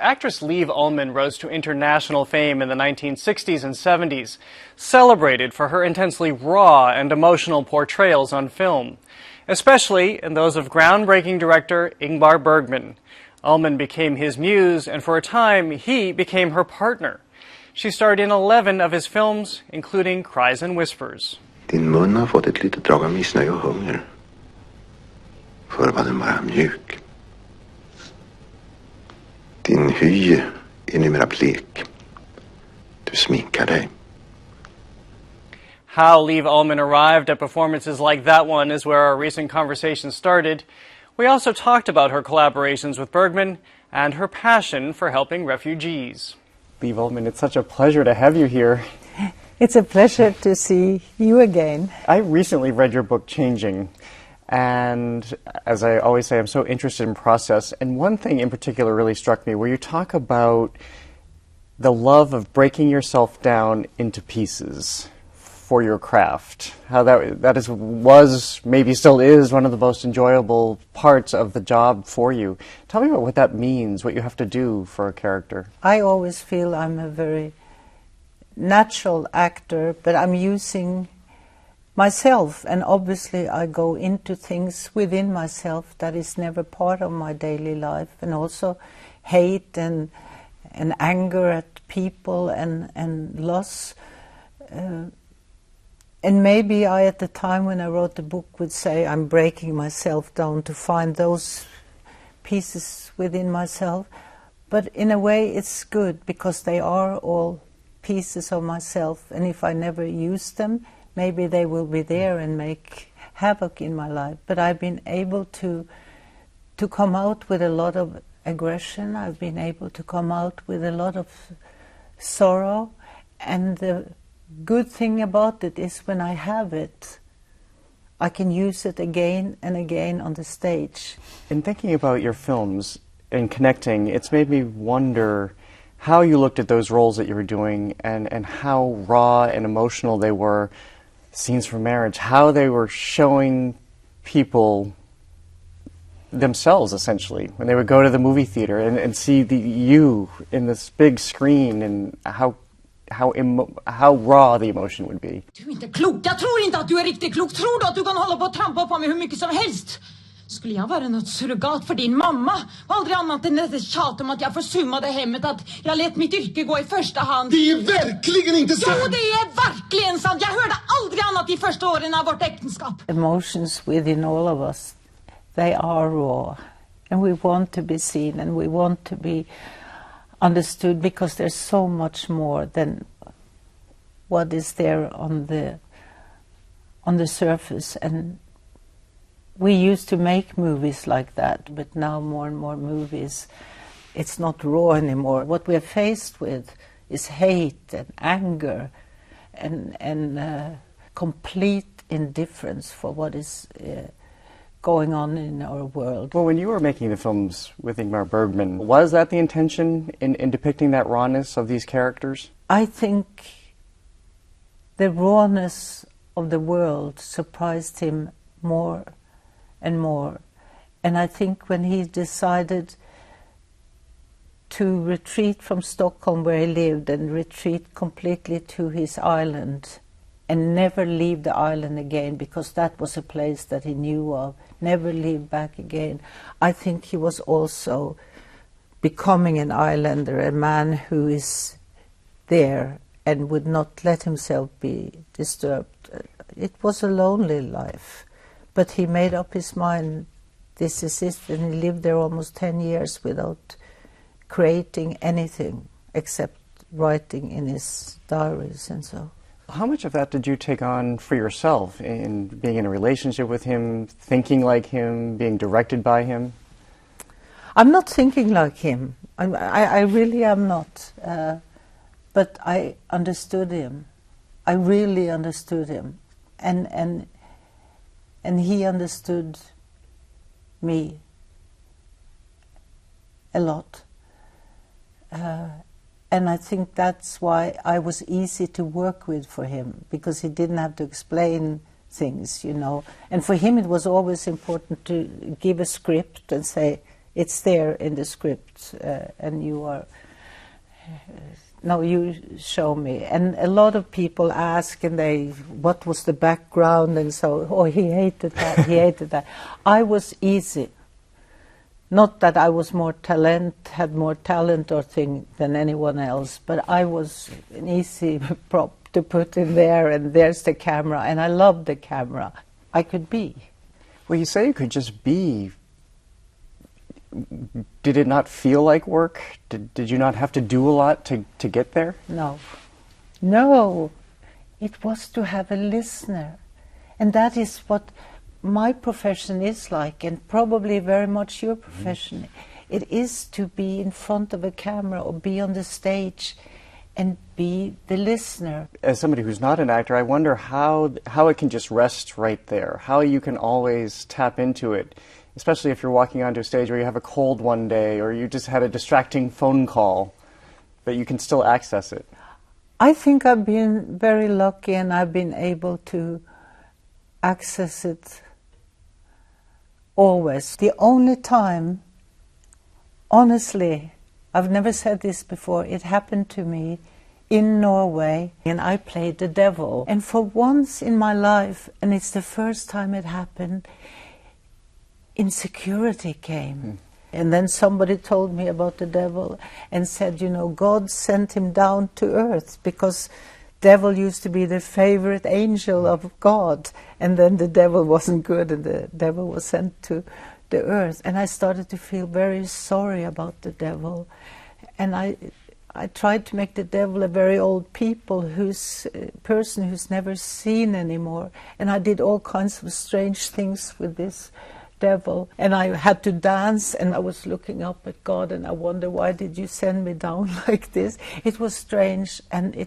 actress Liv Ullmann rose to international fame in the 1960s and 70s, celebrated for her intensely raw and emotional portrayals on film, especially in those of groundbreaking director Ingmar Bergman. Ullmann became his muse, and for a time, he became her partner. She starred in 11 of his films, including Cries and Whispers. Din mun har fått ett litet drag av missnöje och hunger. Förr var den bara mjuk. Din hy är numera blek. Du sminkar dig. How Liv Ullmann arrived at performances like that one is where our recent conversation started. We also talked about her collaborations with Bergman and her passion for helping refugees. Liv Ullmann, it's such a pleasure to have you here. It's a pleasure to see you again. I recently read your book, Changing, and as I always say, I'm so interested in process. And one thing in particular really struck me, where you talk about the love of breaking yourself down into pieces for your craft. How that was, maybe still is, one of the most enjoyable parts of the job for you. Tell me about what that means, what you have to do for a character. I always feel I'm a very natural actor, but I'm using myself, and obviously I go into things within myself that is never part of my daily life, and also hate and anger at people and loss. And maybe I, at the time when I wrote the book, would say I'm breaking myself down to find those pieces within myself. But in a way it's good, because they are all pieces of myself, and if I never use them, maybe they will be there and make havoc in my life. But I've been able to come out with a lot of aggression. I've been able to come out with a lot of sorrow, and the good thing about it is when I have it, I can use it again and again on the stage. In thinking about your films and connecting, it's made me wonder how you looked at those roles that you were doing, and how raw and emotional they were. Scenes from Marriage, how they were showing people themselves, essentially, when they would go to the movie theater and see you in this big screen, and how raw the emotion would be. Du är inte klok. Jag tror inte att du är riktigt klok. Tror du att du kan hålla på och trampa på mig hur mycket som helst? Skulle jag vara något surrogat för din mamma? Aldrig annat än det tjat om att jag försummade hemmet, att jag lät mitt yrke gå i första hand. Det är verkligen inte sant! Jo, det är verkligen sant! Jag hörde aldrig annat i första åren av vårt äktenskap. Emotions within all of us, they are raw. And we want to be seen, and we want to be understood, because there's so much more than what is there on the surface. And we used to make movies like that, but now more and more movies, it's not raw anymore. What we're faced with is hate and anger and complete indifference for what is going on in our world. Well, when you were making the films with Ingmar Bergman, was that the intention in depicting that rawness of these characters? I think the rawness of the world surprised him more and more. And I think when he decided to retreat from Stockholm, where he lived, and retreat completely to his island and never leave the island again, because that was a place that he knew of, never leave back again, I think he was also becoming an islander, a man who is there and would not let himself be disturbed. It was a lonely life. But he made up his mind, this is it, and he lived there almost 10 years without creating anything except writing in his diaries and so. How much of that did you take on for yourself in being in a relationship with him, thinking like him, being directed by him? I'm not thinking like him. I really am not. But I understood him. I really understood him. And he understood me a lot. And I think that's why I was easy to work with for him, because he didn't have to explain things, you know. And for him it was always important to give a script and say, It's there in the script, and you are... No, you show me. And a lot of people ask, and what was the background, and so, oh, he hated that, he hated that. I was easy. Not that I was had more talent or thing than anyone else, but I was an easy prop to put in there, and there's the camera, and I loved the camera. I could be. Well, you say you could just be. Did it not feel like work? Did you not have to do a lot to get there? No. No. It was to have a listener. And that is what my profession is like, and probably very much your profession. It is to be in front of a camera or be on the stage and be the listener. As somebody who's not an actor, I wonder how it can just rest right there, how you can always tap into it. Especially if you're walking onto a stage where you have a cold one day or you just had a distracting phone call, that you can still access it. I think I've been very lucky, and I've been able to access it always. The only time, honestly, I've never said this before, it happened to me in Norway, and I played the devil. And for once in my life, and it's the first time it happened, insecurity came. And then somebody told me about the devil and said, God sent him down to earth, because devil used to be the favorite angel of God, and then the devil wasn't good, and the devil was sent to the earth. And I started to feel very sorry about the devil, and I tried to make the devil a very old person who's never seen anymore, and I did all kinds of strange things with this devil, and I had to dance, and I was looking up at God, and I wonder, why did you send me down like this? It was strange, and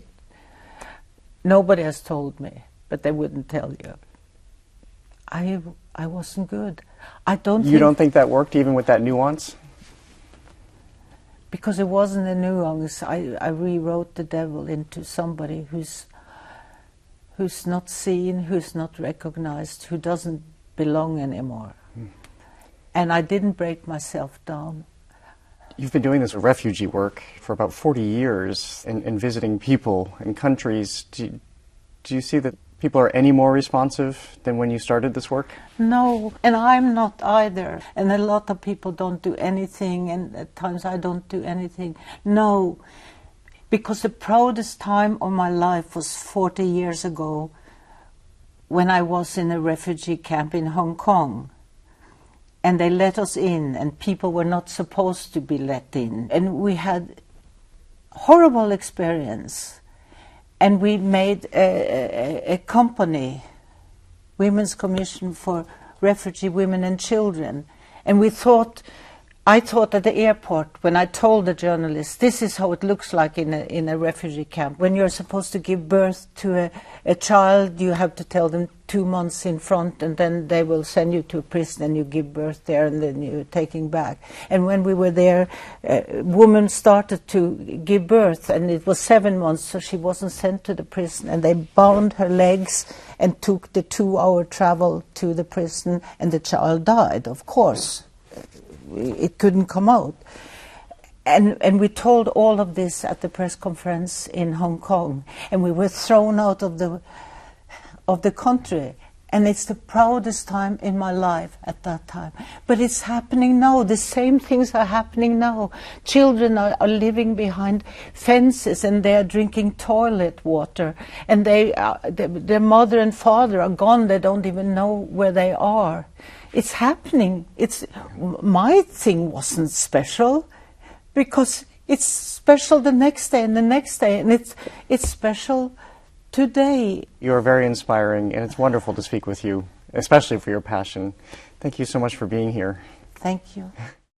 nobody has told me, but they wouldn't tell you. I wasn't good. You don't think that worked even with that nuance? Because it wasn't a nuance. I rewrote the devil into somebody who's not seen, who's not recognized, who doesn't belong anymore. And I didn't break myself down. You've been doing this refugee work for about 40 years and visiting people in countries. Do you see that people are any more responsive than when you started this work? No, and I'm not either. And a lot of people don't do anything, and at times I don't do anything. No, because the proudest time of my life was 40 years ago, when I was in a refugee camp in Hong Kong. And they let us in, and people were not supposed to be let in. And we had horrible experience. And we made a company, Women's Commission for Refugee Women and Children. And I thought at the airport, when I told the journalists, this is how it looks like in a refugee camp. When you're supposed to give birth to a child, you have to tell them 2 months in front, and then they will send you to a prison, and you give birth there, and then you're taking back. And when we were there, a woman started to give birth, and it was 7 months, so she wasn't sent to the prison. And they bound her legs and took the 2-hour travel to the prison, and the child died, of course. It couldn't come out. And we told all of this at the press conference in Hong Kong, and we were thrown out of the country. And it's the proudest time in my life at that time. But it's happening now. The same things are happening now. Children are living behind fences, and they are drinking toilet water. And their mother and father are gone. They don't even know where they are. It's happening. My thing wasn't special, because it's special the next day and the next day, and it's special today. You are very inspiring, and it's wonderful to speak with you, especially for your passion. Thank you so much for being here. Thank you.